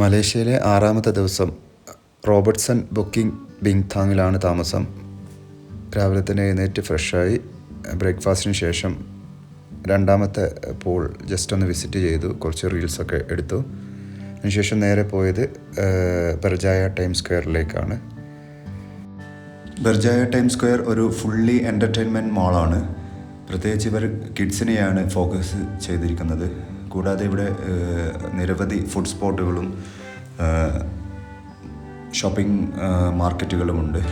മലേഷ്യയിലെ 6-ാമത്തെ ദിവസം Robertson booking ബിങ്താങ്ങിലാണ് താമസം. രാവിലെ തന്നെ എഴുന്നേറ്റ് ഫ്രഷായി ബ്രേക്ക്ഫാസ്റ്റിന് ശേഷം 2-ാമത്തെ പൂൾ ജസ്റ്റ് ഒന്ന് വിസിറ്റ് ചെയ്തു, കുറച്ച് റീൽസൊക്കെ എടുത്തു. അതിനുശേഷം നേരെ പോയത് ബർജായ ടൈം സ്ക്വയറിലേക്കാണ്. ബർജായ ടൈം സ്ക്വയർ ഒരു ഫുള്ളി എൻ്റർടൈൻമെൻറ്റ് മാളാണ്. പ്രത്യേകിച്ച് ഇവർ കിഡ്സിനെയാണ് ഫോക്കസ് ചെയ്തിരിക്കുന്നത്. കൂടാതെ ഇവിടെ നിരവധി ഫുഡ് സ്പോട്ടുകളും ഷോപ്പിംഗ് മാർക്കറ്റുകളുമുണ്ട്.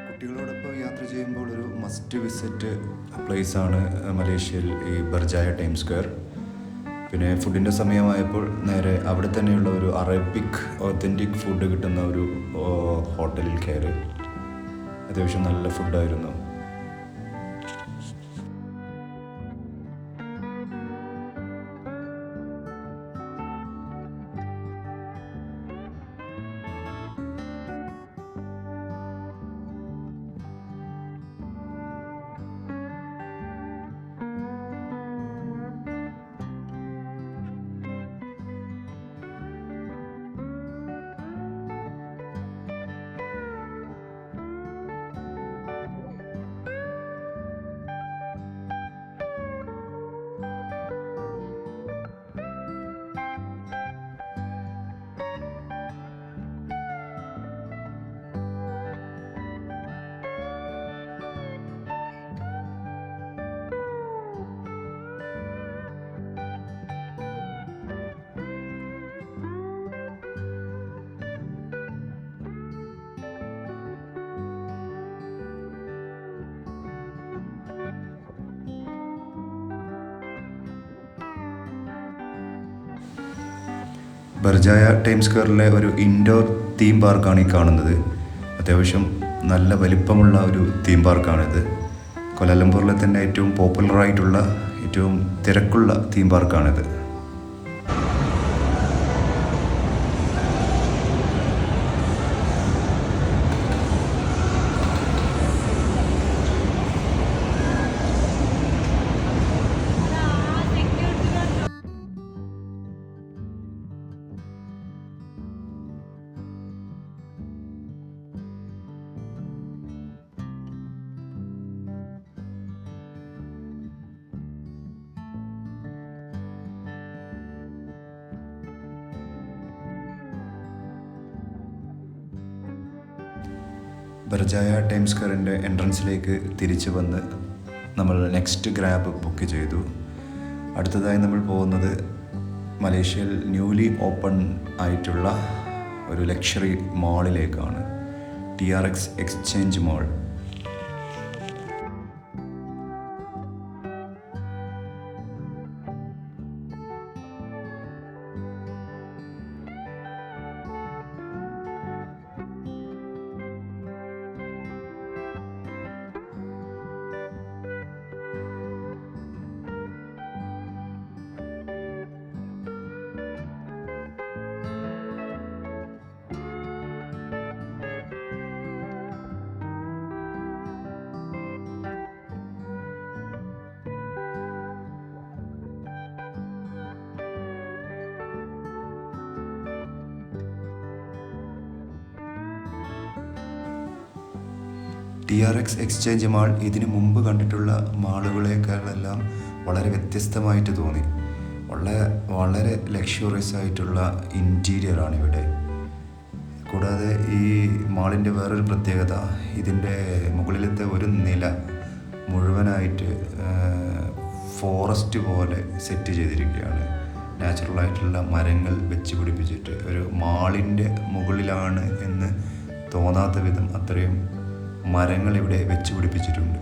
കുട്ടികളോടൊപ്പം യാത്ര ചെയ്യുമ്പോൾ ഒരു മസ്റ്റ് വിസിറ്റ് പ്ലേസാണ് മലേഷ്യയിൽ ഈ ബർജായ ടൈം സ്ക്വയർ. പിന്നെ ഫുഡിൻ്റെ സമയമായപ്പോൾ നേരെ അവിടെ തന്നെയുള്ള ഒരു അറബിക് ഒത്തൻറ്റിക് ഫുഡ് കിട്ടുന്ന ഒരു ഹോട്ടലിൽ കയറി. അത്യാവശ്യം നല്ല ഫുഡായിരുന്നു. ബർജായ ടൈം സ്ക്വയറിലെ ഒരു ഇൻഡോർ തീം പാർക്കാണ് ഈ കാണുന്നത്. അത്യാവശ്യം നല്ല വലിപ്പമുള്ള ഒരു തീം പാർക്കാണിത്. കൊലാലംപൂരിലെ തന്നെ ഏറ്റവും പോപ്പുലറായിട്ടുള്ള ഏറ്റവും തിരക്കുള്ള തീം പാർക്കാണിത്. ബർജായ ടൈം സ്ക്വയറിൻ്റെ എൻട്രൻസിലേക്ക് തിരിച്ചു വന്ന് നമ്മൾ നെക്സ്റ്റ് ഗ്രാബ് ബുക്ക് ചെയ്തു. അടുത്തതായി നമ്മൾ പോകുന്നത് മലേഷ്യയിൽ ന്യൂലി ഓപ്പൺ ആയിട്ടുള്ള ഒരു ലക്ഷറി മാളിലേക്കാണ്. TRX exchange mall. TRX exchange mall ഇതിനു മുമ്പ് കണ്ടിട്ടുള്ള മാളുകളേക്കാളെല്ലാം വളരെ വ്യത്യസ്തമായിട്ട് തോന്നി. വളരെ ലക്ഷറിയസ് ആയിട്ടുള്ള ഇൻറ്റീരിയറാണ് ഇവിടെ. കൂടാതെ ഈ മാളിൻ്റെ വേറൊരു പ്രത്യേകത, ഇതിൻ്റെ മുകളിലത്തെ ഒരു നില മുഴുവനായിട്ട് ഫോറസ്റ്റ് പോലെ സെറ്റ് ചെയ്തിരിക്കുകയാണ്. നാച്ചുറലായിട്ടുള്ള മരങ്ങൾ വെച്ച് പിടിപ്പിച്ചിട്ട് ഒരു മാളിൻ്റെ മുകളിലാണ് എന്ന് തോന്നാത്ത വിധം അത്രയും മരങ്ങൾ ഇവിടെ വെച്ച് പിടിപ്പിച്ചിട്ടുണ്ട്.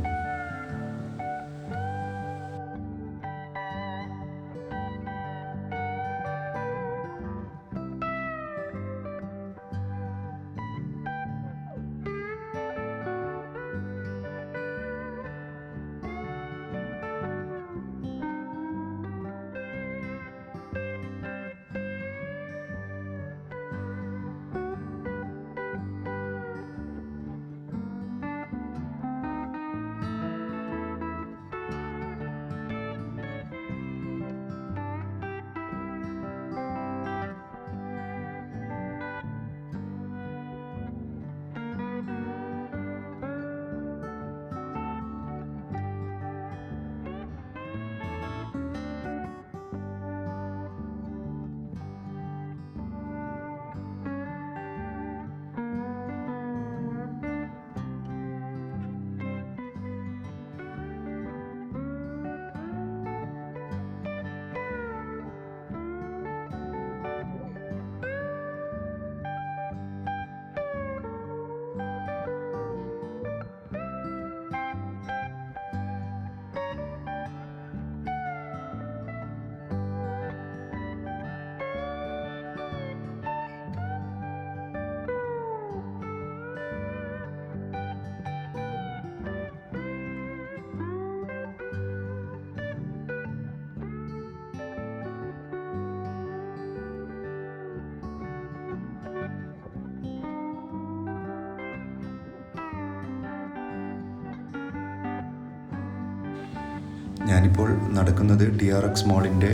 ഞാനിപ്പോൾ നടക്കുന്നത് TRX മാളിൻ്റെ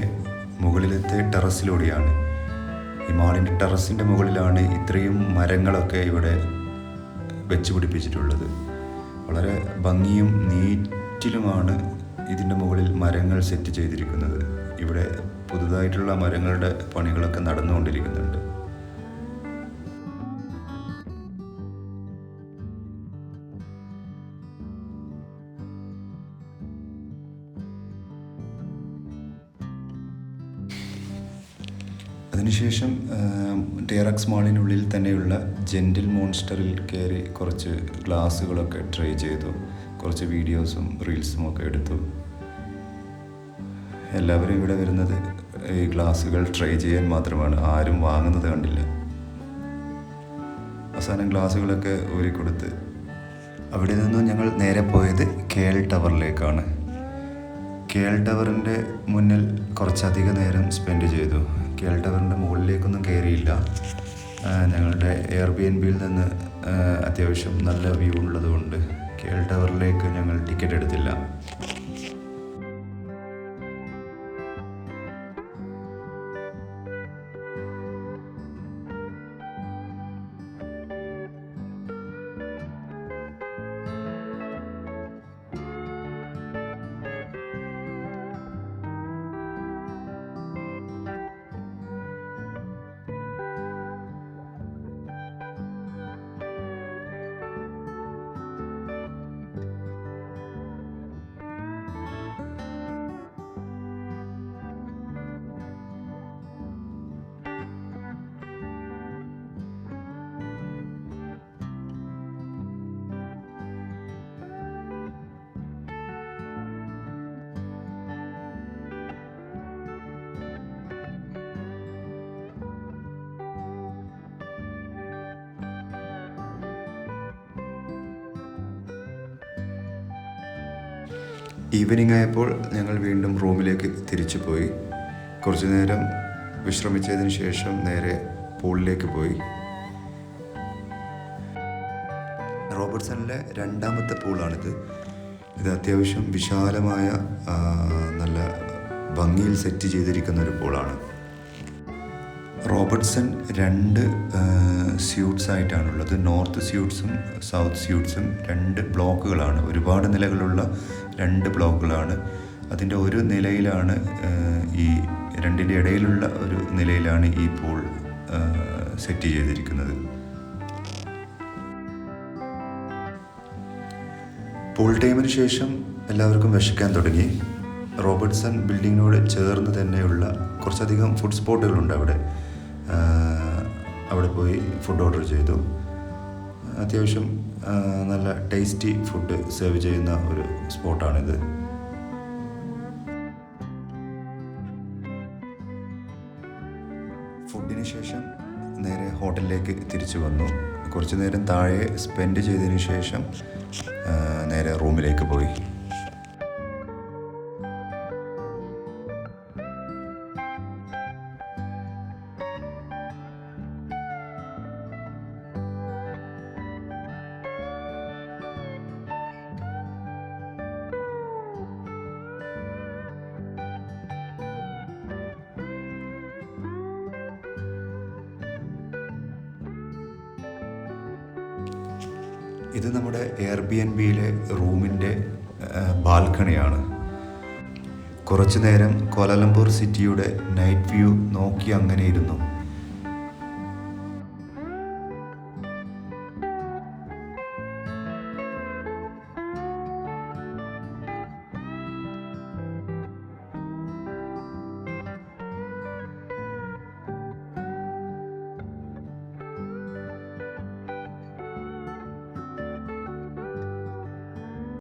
മുകളിലത്തെ ടെറസിലൂടെയാണ്. ഈ മാളിൻ്റെ ടെറസിൻ്റെ മുകളിലാണ് ഇത്രയും മരങ്ങളൊക്കെ ഇവിടെ വെച്ച് പിടിപ്പിച്ചിട്ടുള്ളത്. വളരെ ഭംഗിയും നീറ്റിലുമാണ് ഇതിൻ്റെ മുകളിൽ മരങ്ങൾ സെറ്റ് ചെയ്തിരിക്കുന്നത്. ഇവിടെ പുതുതായിട്ടുള്ള മരങ്ങളുടെ പണികളൊക്കെ നടന്നുകൊണ്ടിരിക്കുന്നുണ്ട്. അതിനുശേഷം TRX മാളിനുള്ളിൽ തന്നെയുള്ള ജെൻറ്റിൽ മോൺസ്റ്ററിൽ കയറി കുറച്ച് ഗ്ലാസ്സുകളൊക്കെ ട്രൈ ചെയ്തു. കുറച്ച് വീഡിയോസും റീൽസും ഒക്കെ എടുത്തു. എല്ലാവരും ഇവിടെ വരുന്നത് ഈ ഗ്ലാസ്സുകൾ ട്രൈ ചെയ്യാൻ മാത്രമാണ്. ആരും വാങ്ങുന്നത് കണ്ടില്ല. അവസാനം ഗ്ലാസ്സുകളൊക്കെ ഊരിക്കൊടുത്ത് അവിടെ നിന്നും ഞങ്ങൾ നേരെ പോയത് KL ടവറിലേക്കാണ്. KL ടവറിൻ്റെ മുന്നിൽ കുറച്ചധികം നേരം സ്പെൻഡ് ചെയ്തു. KL ടവറിൻ്റെ മുകളിലേക്കൊന്നും കയറിയില്ല. ഞങ്ങളുടെ Airbnb-യിൽ നിന്ന് അത്യാവശ്യം നല്ല വ്യൂ ഉള്ളതുകൊണ്ട് KL ടവറിലേക്ക് ഞങ്ങൾ ടിക്കറ്റ് എടുത്തില്ല. ഈവനിങ് ആയപ്പോൾ ഞങ്ങൾ വീണ്ടും റൂമിലേക്ക് തിരിച്ചു പോയി. കുറച്ചു നേരം വിശ്രമിച്ചതിന് ശേഷം നേരെ പൂളിലേക്ക് പോയി. റോബർട്ട്സണിലെ രണ്ടാമത്തെ പൂളാണിത്. ഇത് അത്യാവശ്യം വിശാലമായ നല്ല ഭംഗിയിൽ സെറ്റ് ചെയ്തിരിക്കുന്ന ഒരു പൂളാണ്. റോബർട്ട്സൺ രണ്ട് സ്യൂട്ട്സ് ആയിട്ടാണുള്ളത്. നോർത്ത് സ്യൂട്ട്സും സൗത്ത് സ്യൂട്ട്സും രണ്ട് ബ്ലോക്കുകളാണ്, ഒരുപാട് നിലകളുള്ള രണ്ട് ബ്ലോക്കുകളാണ്. അതിൻ്റെ ഒരു നിലയിലാണ് ഈ രണ്ടിൻ്റെ ഇടയിലുള്ള ഒരു നിലയിലാണ് ഈ പൂൾ സെറ്റ് ചെയ്തിരിക്കുന്നത്. പൂൾ ടൈമിന് ശേഷം എല്ലാവർക്കും വിശക്കാൻ തുടങ്ങി. റോബർട്ട്സൺ ബിൽഡിങ്ങിനോട് ചേർന്ന് തന്നെയുള്ള കുറച്ചധികം ഫുഡ് സ്പോട്ടുകളുണ്ട് അവിടെ. അവിടെ പോയി ഫുഡ് ഓർഡർ ചെയ്തു. അത്യാവശ്യം നല്ല ടേസ്റ്റി ഫുഡ് സെർവ് ചെയ്യുന്ന ഒരു സ്പോട്ടാണിത്. ഫുഡിന് ശേഷം നേരെ ഹോട്ടലിലേക്ക് തിരിച്ചു വന്നു. കുറച്ച് നേരം താഴെ സ്പെൻഡ് ചെയ്തതിന് ശേഷം നേരെ റൂമിലേക്ക് പോയി. ഇത് നമ്മുടെ എയർബിഎൻബിയിലെ റൂമിൻ്റെ ബാൽക്കണിയാണ്. കുറച്ചു നേരം കോലാലംപൂർ സിറ്റിയുടെ നൈറ്റ് വ്യൂ നോക്കി അങ്ങനെ ഇരുന്നു.